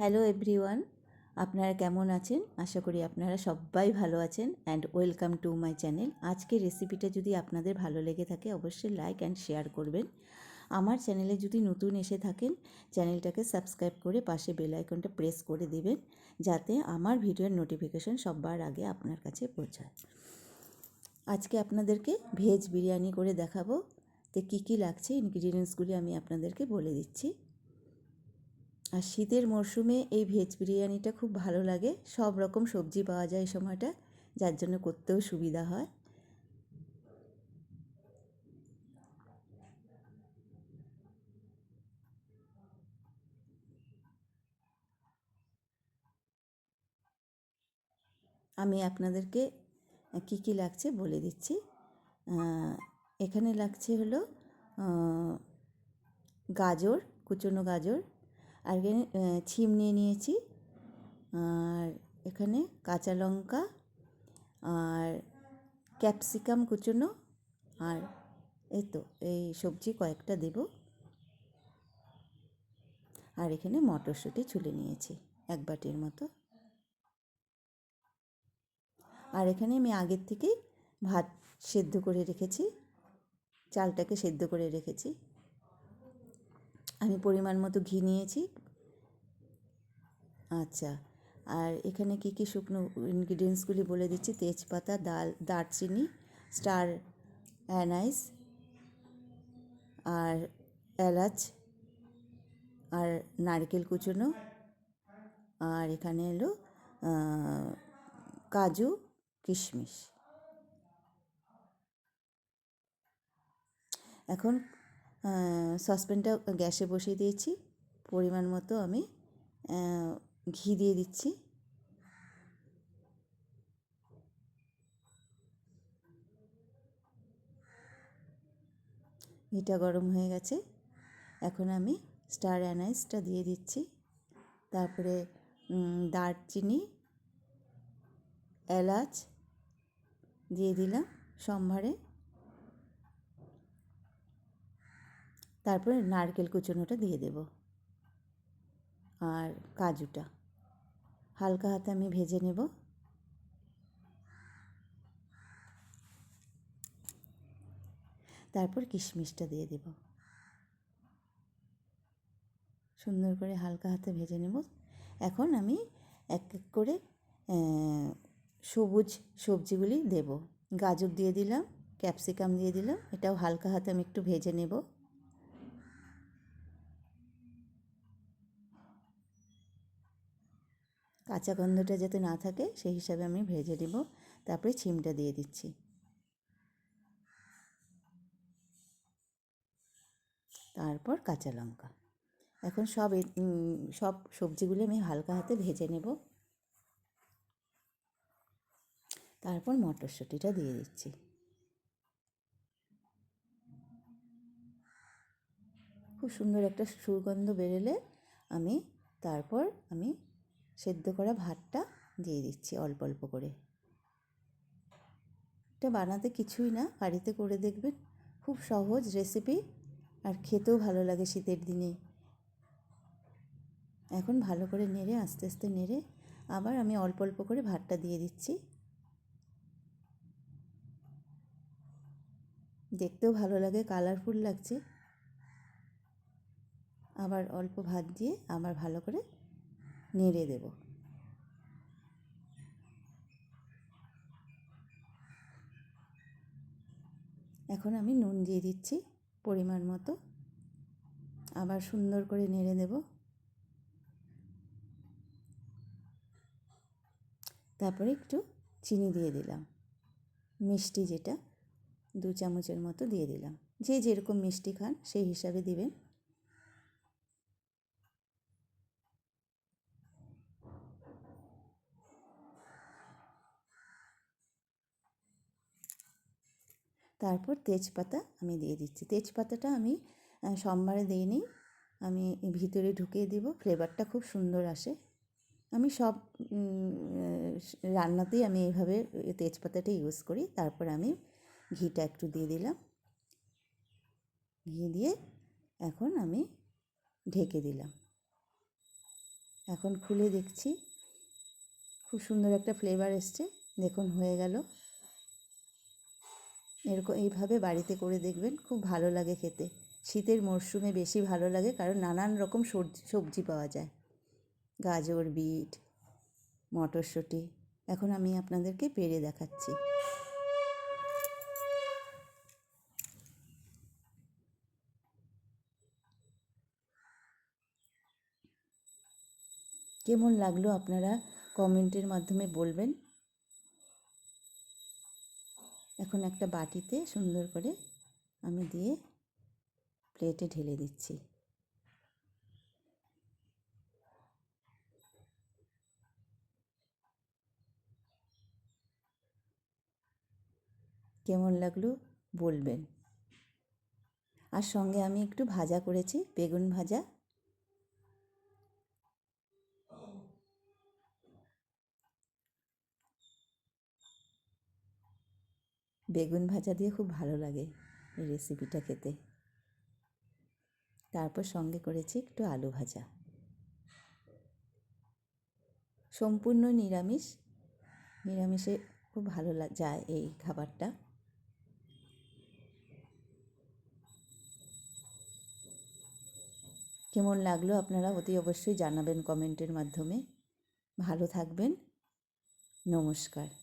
Hello everyone, আপনারা কেমন আছেন? আশা করি আপনারা সবাই ভালো আছেন and welcome to my channel. আজকের রেসিপিটা যদি আপনাদের ভালো লেগে থাকে অবশ্যই লাইক অ্যান্ড শেয়ার করবেন। আমার চ্যানেলে যদি নতুন এসে থাকেন চ্যানেলটাকে সাবস্ক্রাইব করে পাশে বেল আইকনটা প্রেস করে দেবেন, যাতে আমার ভিডিওর নোটিফিকেশন সবার আগে আপনার কাছে পৌঁছায়। আজকে আপনাদেরকে ভেজ বিরিয়ানি করে দেখাবো। তো কী কী লাগছে ইনগ্রিডিয়েন্টসগুলি আমি আপনাদেরকে বলে দিচ্ছি। আর শীতের মরশুমে এই ভেজ বিরিয়ানিটা খুব ভালো লাগে। সব রকম সবজি পাওয়া যায় এই সময়টা, যার জন্য করতেও সুবিধা হয়। আমি আপনাদেরকে কি কি লাগছে বলে দিচ্ছি। এখানে লাগছে হলো গাজর, কুচনো গাজর, আর এখানে ছিম নিয়ে নিয়েছি, আর এখানে কাঁচা লঙ্কা আর ক্যাপসিকাম কুচনো, আর এই তো এই সবজি কয়েকটা দেব। আর এখানে মটরশুঁটি ছুলে নিয়েছি এক বাটির মতো। আর এখানে আমি আগের থেকেই ভাত সেদ্ধ করে রেখেছি, চালটাকে সেদ্ধ করে রেখেছি। আমি পরিমাণ মতো ঘি নিয়েছি। আচ্ছা, আর এখানে কী কী শুকনো ইনগ্রিডিয়েন্টসগুলি বলে দিচ্ছি। তেজপাতা, দারচিনি, স্টার অ্যানাইস, আর এলাচ, আর নারকেল কুচনো, আর এখানে এলো কাজু, কিশমিশ। এখন সসপ্যানটা গ্যাসে বসিয়ে দিয়েছি। পরিমাণ মতো আমি ঘি দিয়ে দিচ্ছি। ঘিটা গরম হয়ে গেছে। এখন আমি স্টার অ্যানাইসটা দিয়ে দিচ্ছি। তারপরে দারচিনি, এলাচ দিয়ে দিলাম সম্ভারে। তারপরে নারকেল কুচনোটা দিয়ে দেব, আর কাজুটা হালকা হাতে আমি ভেজে নেব। তারপর কিশমিশটা দিয়ে দেব, সুন্দর করে হালকা হাতে ভেজে নেব। এখন আমি এক এক করে সবুজ সবজিগুলি দেব। গাজর দিয়ে দিলাম, ক্যাপসিকাম দিয়ে দিলাম, এটাও হালকা হাতে আমি একটু ভেজে নেব। কাঁচা গন্ধটা যাতে না থাকে সেই হিসাবে আমি ভেজে নেব। তারপরে ছিমটা দিয়ে দিচ্ছি, তারপর কাঁচা লঙ্কা। এখন সব সবজিগুলো আমি হালকা হাতে ভেজে নেব। তারপর মটরশুঁটিটা দিয়ে দিচ্ছি। খুব সুন্দর একটা সুগন্ধ বেরোলে তারপর আমি সেদ্ধ করা ভাতটা দিয়ে দিচ্ছি অল্প অল্প করে। এটা বানাতে কিছুই না, বাড়িতে করে দেখবেন, খুব সহজ রেসিপি, আর খেতেও ভালো লাগে শীতের দিনে। এখন ভালো করে নেড়ে, আস্তে আস্তে নেড়ে আবার আমি অল্প অল্প করে ভাতটা দিয়ে দিচ্ছি। দেখতেও ভালো লাগে, কালারফুল লাগছে। আবার অল্প ভাত দিয়ে আবার ভালো করে নেড়ে দেব। এখন আমি নুন দিয়ে দিচ্ছি পরিমাণ মতো, আবার সুন্দর করে নেড়ে দেব। তারপরে একটু চিনি দিয়ে দিলাম, মিষ্টি যেটা 2 চামচের মতো দিয়ে দিলাম। যে যেরকম মিষ্টি খান সেই হিসাবে দিবেন। তারপর তেজপাতা আমি দিয়ে দিচ্ছি। তেজপাতাটা আমি সম্বারে দিইনি, আমি ভিতরে ঢুকিয়ে দেব, ফ্লেভারটা খুব সুন্দর আসে। আমি সব রান্নাতেই আমি এইভাবে তেজপাতাটা ইউজ করি। তারপর আমি ঘিটা একটু দিয়ে দিলাম। ঘি দিয়ে এখন আমি ঢেকে দিলাম। এখন খুলে দেখছি, খুব সুন্দর একটা ফ্লেভার এসছে। দেখুন হয়ে গেল। এরকম এইভাবে বাড়িতে করে দেখবেন, খুব ভালো লাগে খেতে। শীতের মরশুমে বেশি ভালো লাগে, কারণ নানান রকম সবজি পাওয়া যায়, গাজর, বিট, মটরশুঁটি। এখন আমি আপনাদেরকে পেড়ে দেখাচ্ছি। কেমন লাগলো আপনারা কমেন্টের মাধ্যমে বলবেন। এখন একটা বাটিতে সুন্দর করে আমি দিয়ে প্লেটে ঢেলে দিচ্ছি। কেমন লাগলো বলবেন। আর সঙ্গে আমি একটু ভাজা করেছি, বেগুন ভাজা। বেগুন ভাজা দিয়ে খুব ভালো লাগে এই রেসিপিটা খেতে। তারপর সঙ্গে করেছি একটু আলু ভাজা। সম্পূর্ণ নিরামিষ, নিরামিষে খুব ভালো যায় এই খাবারটা। কেমন লাগলো আপনারা অতি অবশ্যই জানাবেন কমেন্টের মাধ্যমে। ভালো থাকবেন। নমস্কার।